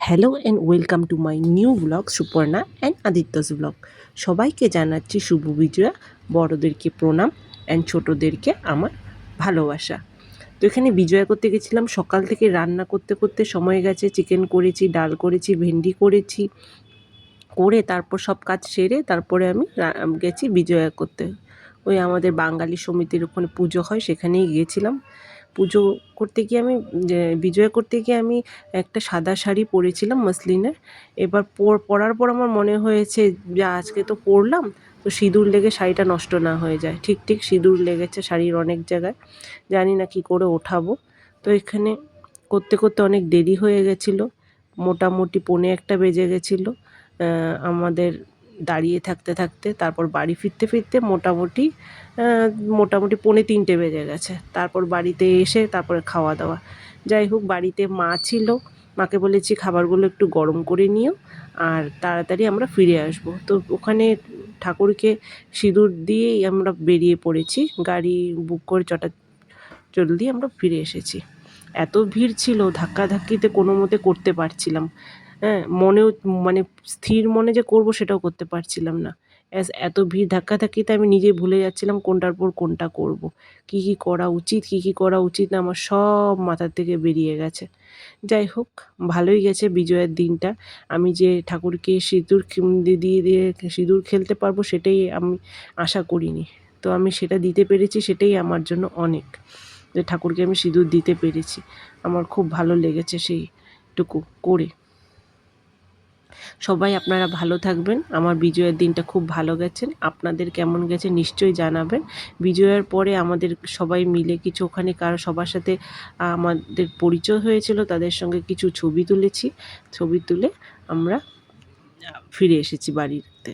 Hello and welcome to my new blog Suparna and Aditya's blog. সবাইকে জানাচ্ছি শুভ বিজয়া, বড়োদেরকে প্রণাম অ্যান্ড ছোটোদেরকে আমার ভালোবাসা। তো এখানে বিজয়া করতে গেছিলাম, সকাল থেকে রান্না করতে করতে সময় গেছে। চিকেন করেছি, ডাল করেছি, ভেন্ডি করেছি, করে তারপর সব কাজ সেরে তারপরে আমি গেছি বিজয়া করতে। ওই আমাদের বাঙালি সমিতির ওখানে পুজো হয়, সেখানেই গিয়েছিলাম। পুজো করতে গিয়ে আমি বিজয়া করতে গিয়ে আমি একটা সাদা শাড়ি পরেছিলাম মসলিনের। এবার পরার পর আমার মনে হয়েছে যে আজকে তো পরলাম, তো সিঁদুর লেগে শাড়িটা নষ্ট না হয়ে যায়। ঠিক ঠিক সিঁদুর লেগেছে শাড়ির অনেক জায়গায়, জানি না কি করে ওঠাবো। তো এখানে করতে করতে অনেক দেরি হয়ে গেছিলো, মোটামুটি 1:45 বেজে গেছিলো আমাদের দাঁড়িয়ে থাকতে থাকতে। তারপর বাড়ি ফিরতে ফিরতে মোটামুটি 2:45 বেজে গেছে। তারপর বাড়িতে এসে তারপরে খাওয়া দাওয়া। যাই হোক, বাড়িতে মা ছিল, মাকে বলেছি খাবারগুলো একটু গরম করে নিও আর তাড়াতাড়ি আমরা ফিরে আসব। তো ওখানে ঠাকুরকে সিঁদুর দিয়েই আমরা বেরিয়ে পড়েছি, গাড়ি বুক করে জলদি আমরা ফিরে এসেছি। এত ভিড় ছিল, ধাক্কাধাক্কিতে কোনো মতে করতে পারছিলাম। হ্যাঁ, মনেও মানে স্থির মনে যে করব সেটাও করতে পারছিলাম না। এত ভিড় ধাক্কাধাক্কিতে আমি নিজেই ভুলে যাচ্ছিলাম কোনটার পর কোনটা করব। কী কী করা উচিত, কী কী করা উচিত না, আমার সব মাথার থেকে বেরিয়ে গেছে। যাই হোক, ভালোই গেছে বিজয়ার দিনটা। আমি যে ঠাকুরকে সিঁদুর দিয়ে সিঁদুর খেলতে পারবো সেটাই আমি আশা করিনি। তো আমি সেটা দিতে পেরেছি, সেটাই আমার জন্য অনেক, যে ঠাকুরকে আমি সিঁদুর দিতে পেরেছি। আমার খুব ভালো লেগেছে সেইটুকু করে। সবাই আপনারা ভালো থাকবেন। আমার বিজয়ার দিনটা খুব ভালো গেছে। আপনাদের কেমন গেছে নিশ্চয়ই জানাবেন। বিজয়ার পরে আমাদের সবাই মিলে কিছু ওখানে সবার সাথে আমাদের পরিচয় হয়েছিল, তাদের সঙ্গে কিছু ছবি তুলেছি। ছবি তুলে আমরা ফিরে এসেছি বাড়িতে।